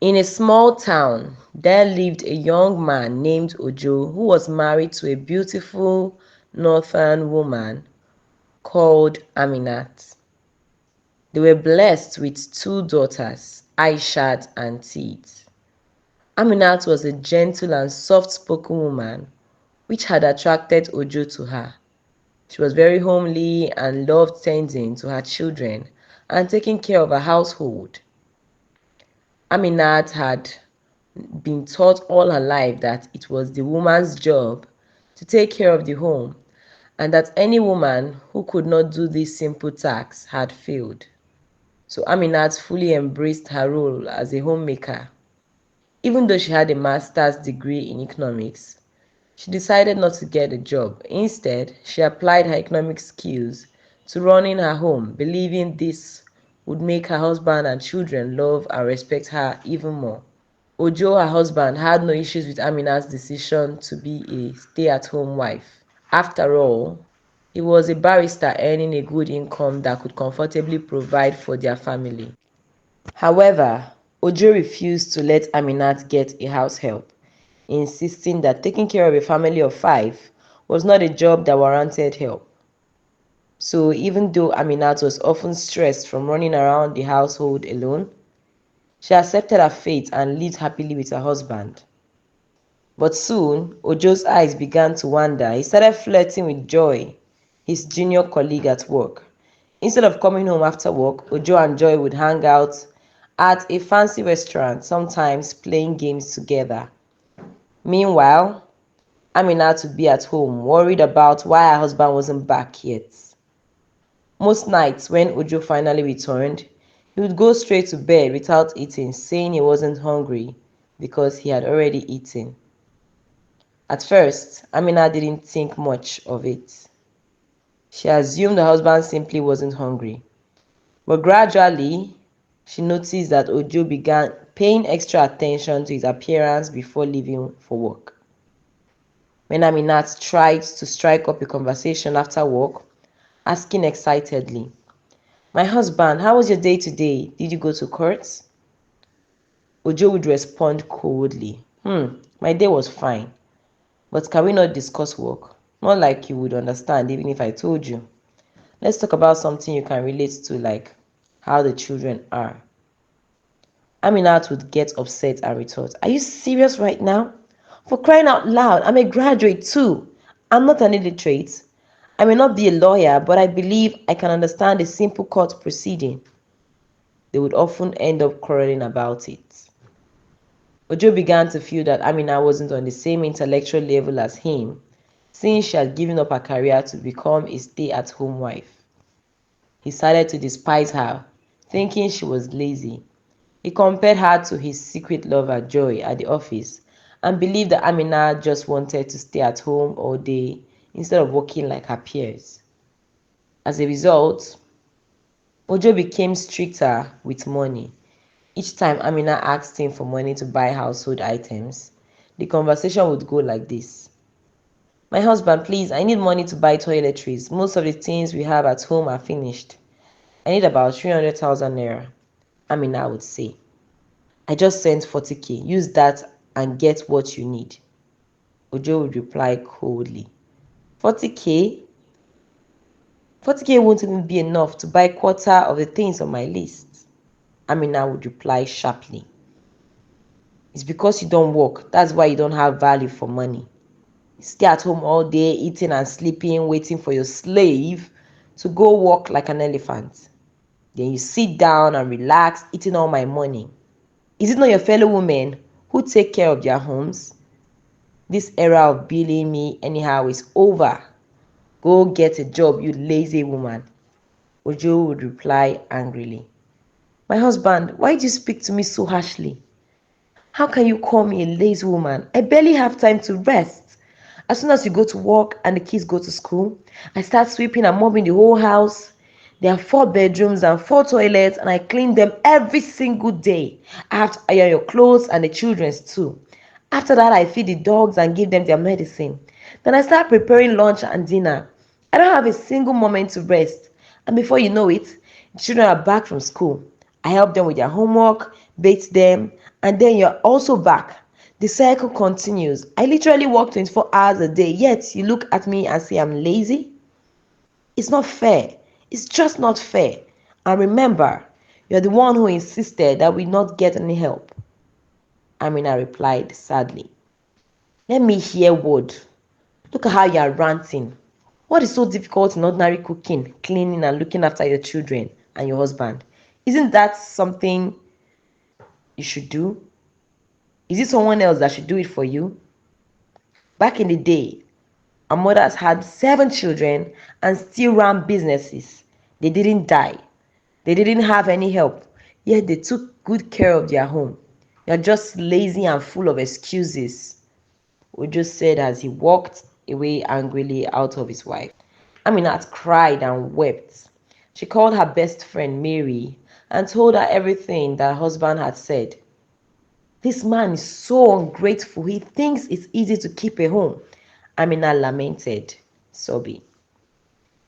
In a small town, there lived a young man named Ojo who was married to a beautiful northern woman called Aminat. They were blessed with two daughters, Aishat and Teet. Aminat was a gentle and soft-spoken woman, which had attracted Ojo to her. She was very homely and loved tending to her children and taking care of her household. Aminat had been taught all her life that it was the woman's job to take care of the home and that any woman who could not do this simple task had failed. So Aminat fully embraced her role as a homemaker. Even though she had a master's degree in economics, she decided not to get a job. Instead, she applied her economic skills to running her home, believing this would make her husband and children love and respect her even more. Ojo, her husband, had no issues with Aminat's decision to be a stay-at-home wife. After all, he was a barrister earning a good income that could comfortably provide for their family. However, Ojo refused to let Aminat get a house help, insisting that taking care of a family of 5 was not a job that warranted help. So even though Aminat was often stressed from running around the household alone, she accepted her fate and lived happily with her husband. But soon, Ojo's eyes began to wander. He started flirting with Joy, his junior colleague at work. Instead of coming home after work, Ojo and Joy would hang out at a fancy restaurant, sometimes playing games together. Meanwhile, Aminat would be at home, worried about why her husband wasn't back yet. Most nights, when Ojo finally returned, he would go straight to bed without eating, saying he wasn't hungry because he had already eaten. At first, Amina didn't think much of it. She assumed her husband simply wasn't hungry. But gradually, she noticed that Ojo began paying extra attention to his appearance before leaving for work. When Aminat tried to strike up a conversation after work, asking excitedly, "My husband, how was your day today? Did you go to court?" Ojo would respond coldly, my day was fine, but can we not discuss work? Not like you would understand even if I told you. Let's talk about something you can relate to, like how the children are." Aminat would get upset and retort, "Are you serious right now? For crying out loud, I'm a graduate too. I'm not an illiterate. I may not be a lawyer, but I believe I can understand a simple court proceeding." They would often end up quarreling about it. Ojo began to feel that Amina wasn't on the same intellectual level as him, since she had given up her career to become a stay-at-home wife. He started to despise her, thinking she was lazy. He compared her to his secret lover Joy at the office and believed that Amina just wanted to stay at home all day instead of working like her peers. As a result, Ojo became stricter with money. Each time Amina asked him for money to buy household items, the conversation would go like this. "My husband, please, I need money to buy toiletries. Most of the things we have at home are finished. I need about 300,000 naira. Amina would say. "I just sent 40k. Use that and get what you need." Ojo would reply coldly. 40k? 40k won't even be enough to buy a quarter of the things on my list. Amina would reply sharply. "It's because you don't work. That's why you don't have value for money. You stay at home all day, eating and sleeping, waiting for your slave to go work like an elephant. Then you sit down and relax, eating all my money. Is it not your fellow women who take care of their homes? This era of billing me anyhow is over. Go get a job, you lazy woman." Ojo would reply angrily. "My husband, why do you speak to me so harshly? How can you call me a lazy woman? I barely have time to rest. As soon as you go to work and the kids go to school, I start sweeping and mopping the whole house. There are 4 bedrooms and 4 toilets and I clean them every single day. I have to iron your clothes and the children's too. After that, I feed the dogs and give them their medicine. Then I start preparing lunch and dinner. I don't have a single moment to rest. And before you know it, the children are back from school. I help them with their homework, bathe them, and then you're also back. The cycle continues. I literally work 24 hours a day, yet you look at me and say I'm lazy? It's not fair. It's just not fair. And remember, you're the one who insisted that we not get any help. Amina replied sadly. Let me hear word. Look at how you are ranting. What is so difficult in ordinary cooking, cleaning, and looking after your children and your husband? Isn't that something you should do? Is it someone else that should do it for you? Back in the day, our mothers had 7 children and still ran businesses. They didn't die. They didn't have any help. Yet they took good care of their home. You're just lazy and full of excuses, Ojo said as he walked away angrily out of his wife. Aminat cried and wept. She called her best friend Mary and told her everything that her husband had said. This man is so ungrateful. He thinks it's easy to keep a home. Amina lamented, sobbing.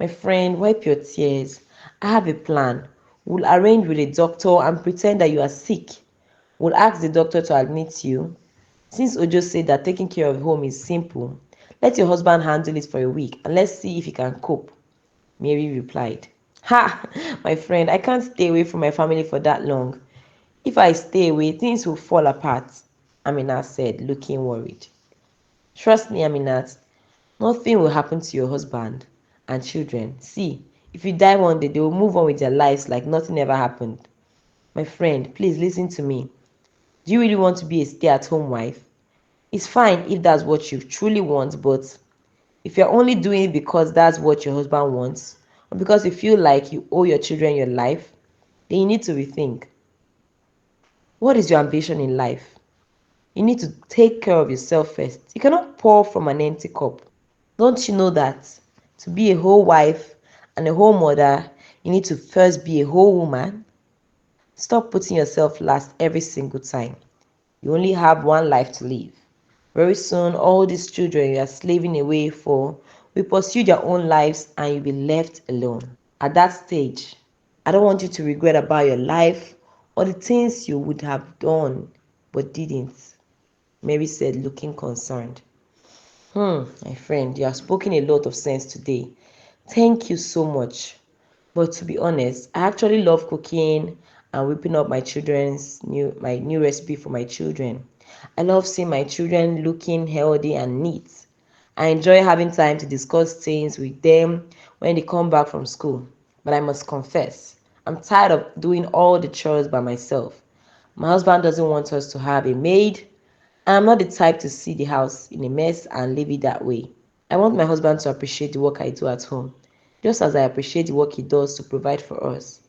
My friend, wipe your tears. I have a plan. We'll arrange with a doctor and pretend that you are sick. We'll ask the doctor to admit you. Since Ojo said that taking care of home is simple, let your husband handle it for a week and let's see if he can cope. Mary replied. Ha! My friend, I can't stay away from my family for that long. If I stay away, things will fall apart, Aminat said, looking worried. Trust me, Aminat, nothing will happen to your husband and children. See, if you die one day, they will move on with their lives like nothing ever happened. My friend, please listen to me. Do you really want to be a stay-at-home wife? It's fine if that's what you truly want, but if you're only doing it because that's what your husband wants, or because you feel like you owe your children your life, then you need to rethink. What is your ambition in life? You need to take care of yourself first. You cannot pour from an empty cup. Don't you know that to be a whole wife and a whole mother, you need to first be a whole woman? Stop putting yourself last every single time. You only have one life to live. Very soon, all these children you are slaving away for will pursue their own lives and you'll be left alone. At that stage, I don't want you to regret about your life or the things you would have done but didn't, Mary said, looking concerned. My friend, you have spoken a lot of sense today. Thank you so much. But to be honest, I actually love cooking and whipping up my new recipe for my children. I love seeing my children looking healthy and neat. I enjoy having time to discuss things with them when they come back from school. But I must confess, I'm tired of doing all the chores by myself. My husband doesn't want us to have a maid. I'm not the type to see the house in a mess and leave it that way. I want my husband to appreciate the work I do at home, just as I appreciate the work he does to provide for us.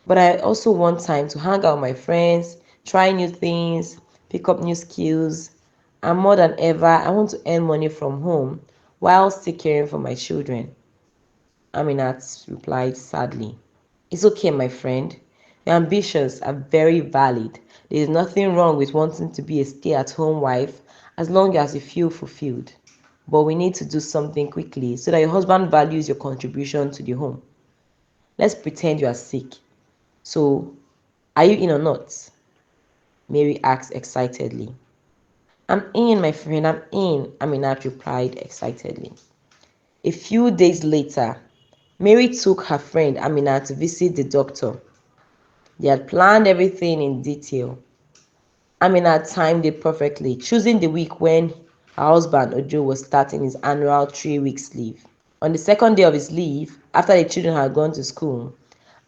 But I also want time to hang out with my friends, try new things, pick up new skills, and more than ever, I want to earn money from home while still caring for my children. Aminat replied sadly. It's okay, my friend. Your ambitions are very valid. There is nothing wrong with wanting to be a stay-at-home wife as long as you feel fulfilled. But we need to do something quickly so that your husband values your contribution to the home. Let's pretend you are sick. So, are you in or not? Mary asked excitedly. I'm in, my friend, I'm in, Aminat replied excitedly. A few days later, Mary took her friend Aminat to visit the doctor. They had planned everything in detail. Aminat timed it perfectly, choosing the week when her husband Ojo was starting his annual 3 weeks leave. On the second day of his leave, after the children had gone to school,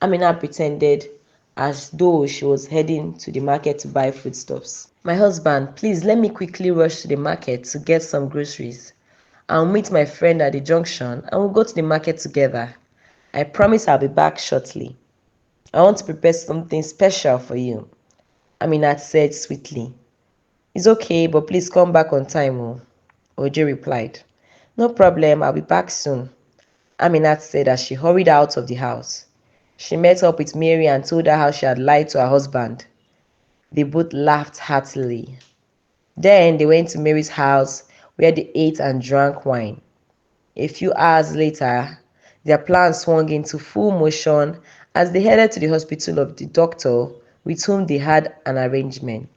Amina pretended as though she was heading to the market to buy foodstuffs. My husband, please let me quickly rush to the market to get some groceries. I'll meet my friend at the junction and we'll go to the market together. I promise I'll be back shortly. I want to prepare something special for you, Aminat said sweetly. It's okay, but please come back on time, Ojo replied. No problem, I'll be back soon, Aminat said as she hurried out of the house. She met up with Mary and told her how she had lied to her husband. They both laughed heartily. Then they went to Mary's house where they ate and drank wine. A few hours later, their plans swung into full motion as they headed to the hospital of the doctor with whom they had an arrangement.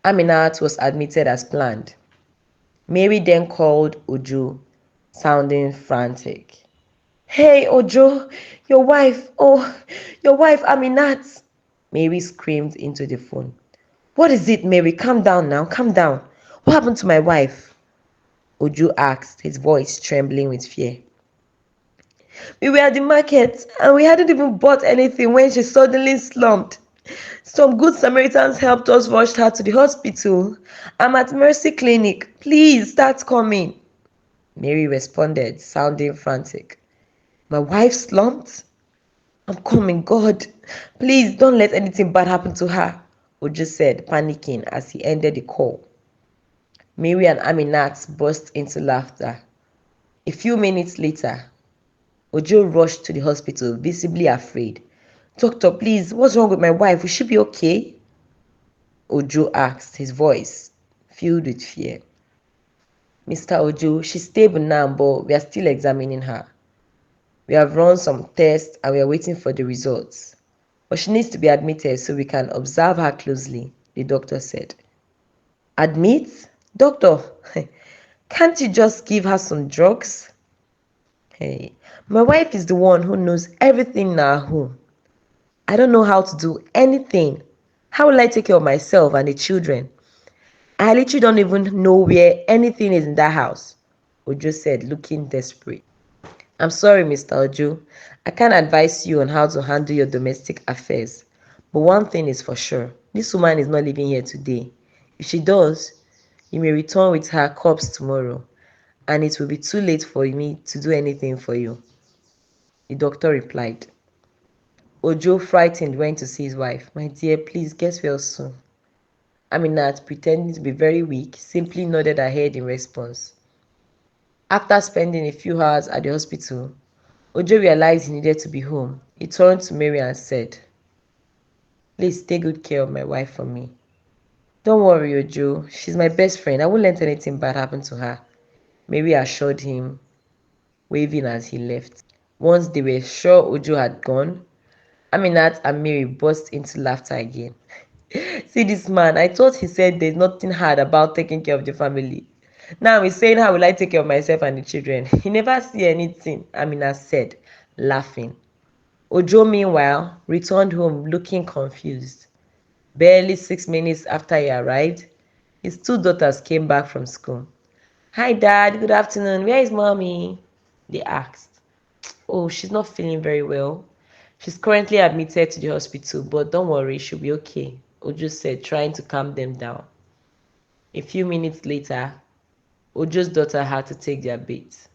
Aminat was admitted as planned. Mary then called Ojo, sounding frantic. "Hey, Ojo, your wife, oh, your wife, Aminat!" Mary screamed into the phone. "What is it, Mary? Calm down now, calm down. What happened to my wife?" Ojo asked, his voice trembling with fear. "We were at the market and we hadn't even bought anything when she suddenly slumped. Some good Samaritans helped us rush her to the hospital. I'm at Mercy Clinic. Please start coming." Mary responded, sounding frantic. "My wife slumped? I'm coming, God. Please don't let anything bad happen to her," Ojo said, panicking as he ended the call. Mary and Aminat burst into laughter. A few minutes later, Ojo rushed to the hospital, visibly afraid. "Doctor, please, what's wrong with my wife? Will she be okay?" Ojo asked, his voice filled with fear. "Mr. Ojo, she's stable now, but we are still examining her. We have run some tests and we are waiting for the results. But she needs to be admitted so we can observe her closely," the doctor said. "Admit? Doctor, can't you just give her some drugs?" "Hey, my wife is the one who knows everything in our home. I don't know how to do anything. How will I take care of myself and the children? I literally don't even know where anything is in that house," Ojo said, looking desperate. "I'm sorry, Mr. Ojo. I can't advise you on how to handle your domestic affairs. But one thing is for sure. This woman is not living here today. If she does, you may return with her corpse tomorrow, and it will be too late for me to do anything for you," the doctor replied. Ojo, frightened, went to see his wife. "My dear, please get well soon." Aminat, pretending to be very weak, simply nodded her head in response. After spending a few hours at the hospital, Ojo realized he needed to be home. He turned to Mary and said, "Please take good care of my wife for me." "Don't worry, Ojo. She's my best friend. I won't let anything bad happen to her," Mary assured him, waving as he left. Once they were sure Ojo had gone, Aminat and Mary burst into laughter again. "See this man, I thought he said there's nothing hard about taking care of the family. Now he's saying how will I take care of myself and the children. He never see anything," Aminat said, laughing. Ojo, meanwhile, returned home looking confused. Barely 6 minutes after he arrived, his two daughters came back from school. "Hi, Dad. Good afternoon. Where is Mommy?" they asked. "Oh, she's not feeling very well. She's currently admitted to the hospital, but don't worry, she'll be okay," Ojo said, trying to calm them down. A few minutes later, Ojo's daughter had to take their bath,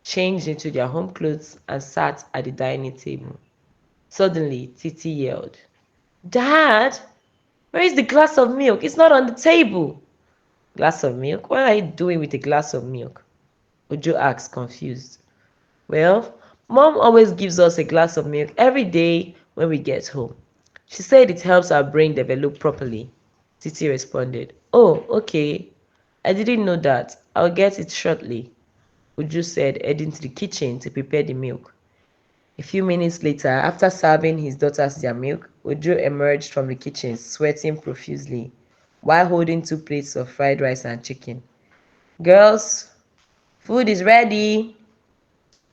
changed into their home clothes, and sat at the dining table. Suddenly, Titi yelled, "Dad, where is the glass of milk? It's not on the table." "Glass of milk? What are you doing with a glass of milk?" Ojo asked, confused. "Well, Mom always gives us a glass of milk every day when we get home. She said it helps our brain develop properly," Titi responded. "Oh, okay. I didn't know that. I'll get it shortly," Ojo said, heading to the kitchen to prepare the milk. A few minutes later, after serving his daughters their milk, Ojo emerged from the kitchen sweating profusely while holding 2 plates of fried rice and chicken. "Girls, food is ready,"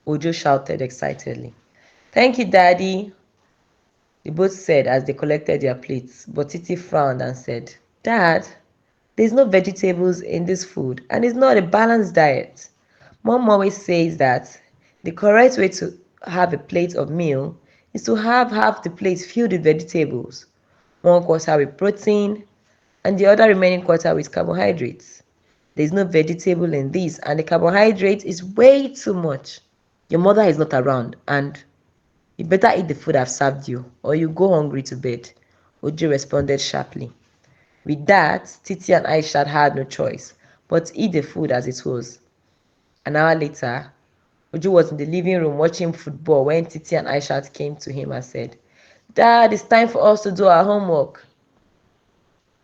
Ojo shouted excitedly. "Thank you, Daddy," they both said as they collected their plates, but Titi frowned and said, "Dad, there's no vegetables in this food and it's not a balanced diet. Mom always says that the correct way to have a plate of meal is to have half the plate filled with vegetables, one quarter with protein, and the other remaining quarter with carbohydrates. There's no vegetable in this, and the carbohydrate is way too much. Your mother is not around, and you better eat the food I've served you, or you go hungry to bed," Ojo responded sharply. With that, Titi and Aisha had no choice but to eat the food as it was. An hour later, Ojo was in the living room watching football when Titi and Aisha came to him and said, "Dad, it's time for us to do our homework."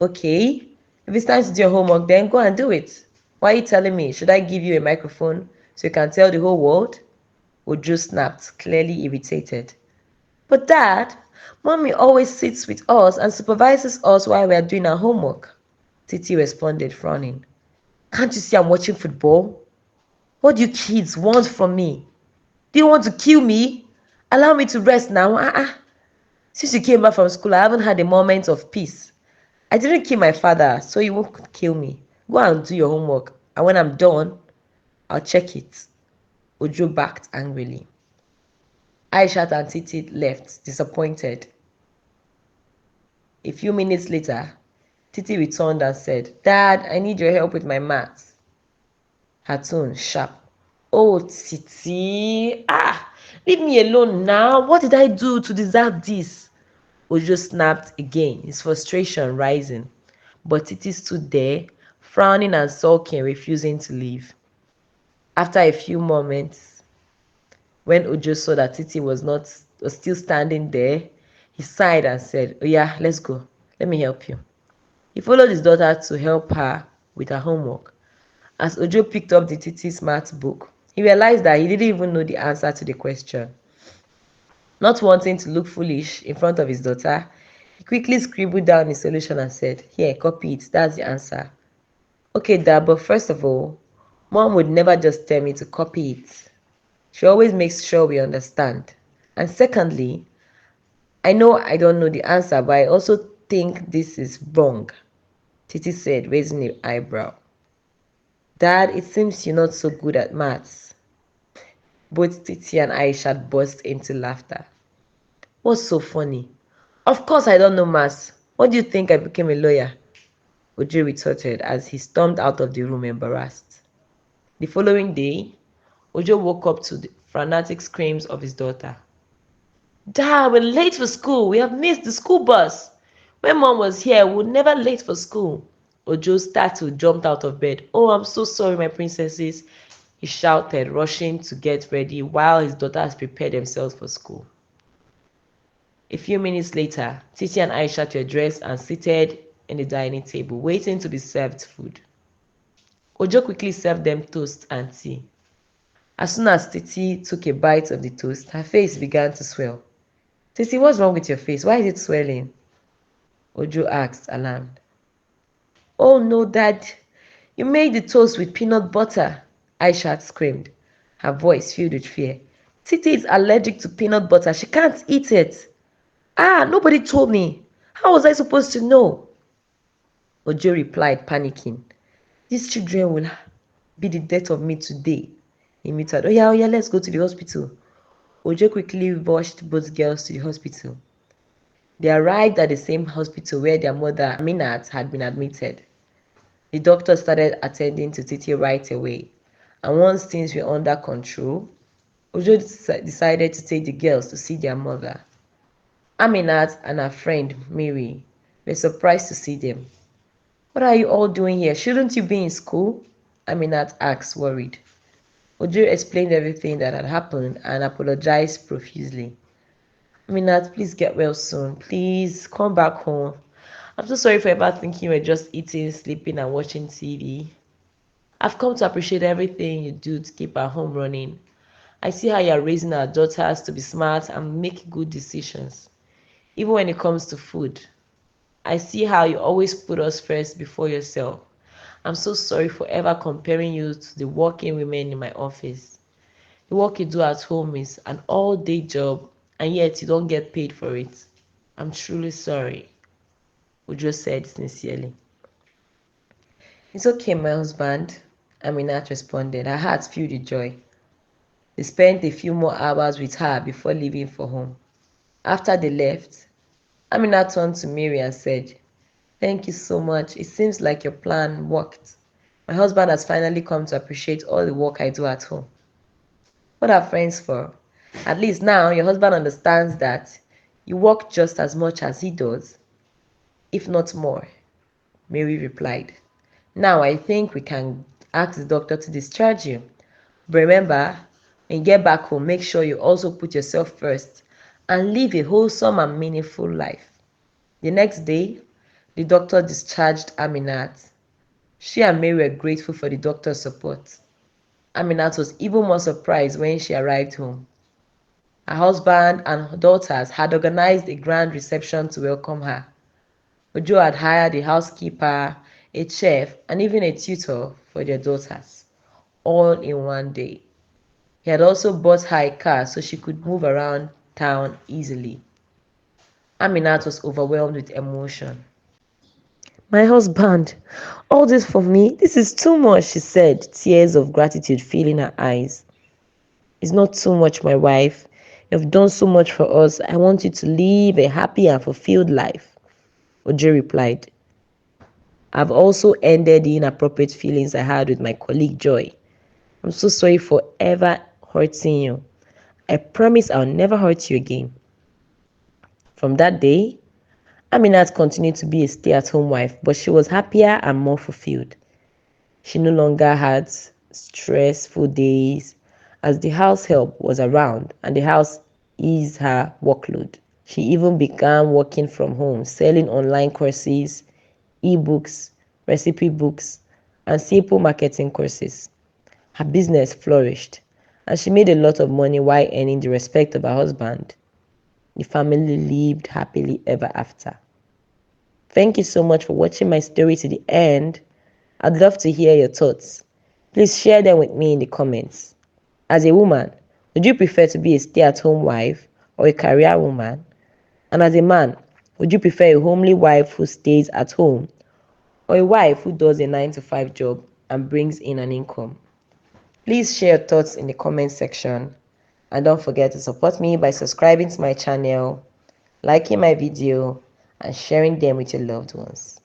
"Okay, if it's time to do your homework, then go and do it. Why are you telling me? Should I give you a microphone so you can tell the whole world?" Ojo snapped, clearly irritated. But Dad, Mommy always sits with us and supervises us while we are doing our homework, Titi responded, frowning. Can't you see I'm watching football? What do you kids want from me? Do you want to kill me? Allow me to rest now. Since you came back from school, I haven't had a moment of peace. I didn't kill my father, so you won't kill me. Go and do your homework, and when I'm done, I'll check it. Ojo barked angrily. Aishat and Titi left, disappointed. A few minutes later, Titi returned and said, Dad, I need your help with my maths. Her tone sharp. Oh, Titi. Leave me alone now. What did I do to deserve this? Ojo snapped again, his frustration rising. But Titi stood there, frowning and sulking, refusing to leave. After a few moments, when Ojo saw that Titi was still standing there, he sighed and said, Oh yeah, let's go. Let me help you. He followed his daughter to help her with her homework. As Ojo picked up the Titi's maths book, he realized that he didn't even know the answer to the question. Not wanting to look foolish in front of his daughter, he quickly scribbled down his solution and said, Here, copy it. That's the answer. Okay, Dad, but first of all, Mom would never just tell me to copy it. She always makes sure we understand. And secondly, I know I don't know the answer, but I also think this is wrong, Titi said, raising an eyebrow. Dad, it seems you're not so good at maths. Both Titi and Aisha burst into laughter. What's so funny? Of course I don't know maths. What do you think I became a lawyer? Ojo retorted as he stormed out of the room embarrassed. The following day, Ojo woke up to the frantic screams of his daughter. Dad, we're late for school. We have missed the school bus. When Mom was here, we were never late for school. Ojo startled, jumped out of bed. Oh, I'm so sorry, my princesses, he shouted, rushing to get ready while his daughters prepared themselves for school. A few minutes later, Titi and Aisha were dressed and seated in the dining table, waiting to be served food. Ojo quickly served them toast and tea. As soon as Titi took a bite of the toast, her face began to swell. Titi, what's wrong with your face? Why is it swelling? Ojo asked, alarmed. Oh no, Dad. You made the toast with peanut butter, Aisha screamed, her voice filled with fear. Titi is allergic to peanut butter. She can't eat it. Nobody told me. How was I supposed to know? Ojo replied, panicking. These children will be the death of me today. He muttered, oh yeah, let's go to the hospital. Ojo quickly rushed both girls to the hospital. They arrived at the same hospital where their mother, Aminat, had been admitted. The doctor started attending to Titi right away, and once things were under control, Ojo decided to take the girls to see their mother. Aminat and her friend, Mary, were surprised to see them. What are you all doing here? Shouldn't you be in school? Aminat asked, worried. Ojo explained everything that had happened and apologized profusely. Aminat, please get well soon. Please come back home. I'm so sorry for ever thinking we're just eating, sleeping, and watching TV. I've come to appreciate everything you do to keep our home running. I see how you're raising our daughters to be smart and make good decisions. Even when it comes to food. I see how you always put us first before yourself. I'm so sorry for ever comparing you to the working women in my office. The work you do at home is an all-day job, and yet you don't get paid for it. I'm truly sorry, Ojo said sincerely. It's okay, my husband, Aminat responded, her heart filled with joy. They spent a few more hours with her before leaving for home. After they left, Aminat turned to Mary and said, Thank you so much. It seems like your plan worked. My husband has finally come to appreciate all the work I do at home. What are friends for? At least now your husband understands that you work just as much as he does, if not more, Mary replied. Now I think we can ask the doctor to discharge you. But remember, when you get back home, make sure you also put yourself first and live a wholesome and meaningful life. The next day, the doctor discharged Aminat. She and Mary were grateful for the doctor's support. Aminat was even more surprised when she arrived home. Her husband and her daughters had organized a grand reception to welcome her. Ojo had hired a housekeeper, a chef, and even a tutor for their daughters, all in one day. He had also bought her a car so she could move around town easily. Aminat was overwhelmed with emotion. My husband, all this for me? This is too much, she said, tears of gratitude filling her eyes. It's not too much, my wife. You've done so much for us. I want you to live a happy and fulfilled life. Ojo replied. I've also ended the inappropriate feelings I had with my colleague Joy. I'm so sorry for ever hurting you. I promise I'll never hurt you again. From that day, Aminat continued to be a stay-at-home wife, but she was happier and more fulfilled. She no longer had stressful days as the house help was around and the house eased her workload. She even began working from home, selling online courses, ebooks, recipe books, and simple marketing courses. Her business flourished, and she made a lot of money while earning the respect of her husband. The family lived happily ever after. Thank you so much for watching my story to the end. I'd love to hear your thoughts. Please share them with me in the comments. As a woman, would you prefer to be a stay-at-home wife or a career woman? And as a man, would you prefer a homely wife who stays at home or a wife who does a 9 to 5 job and brings in an income? Please share your thoughts in the comment section, and don't forget to support me by subscribing to my channel, liking my video, and sharing them with your loved ones.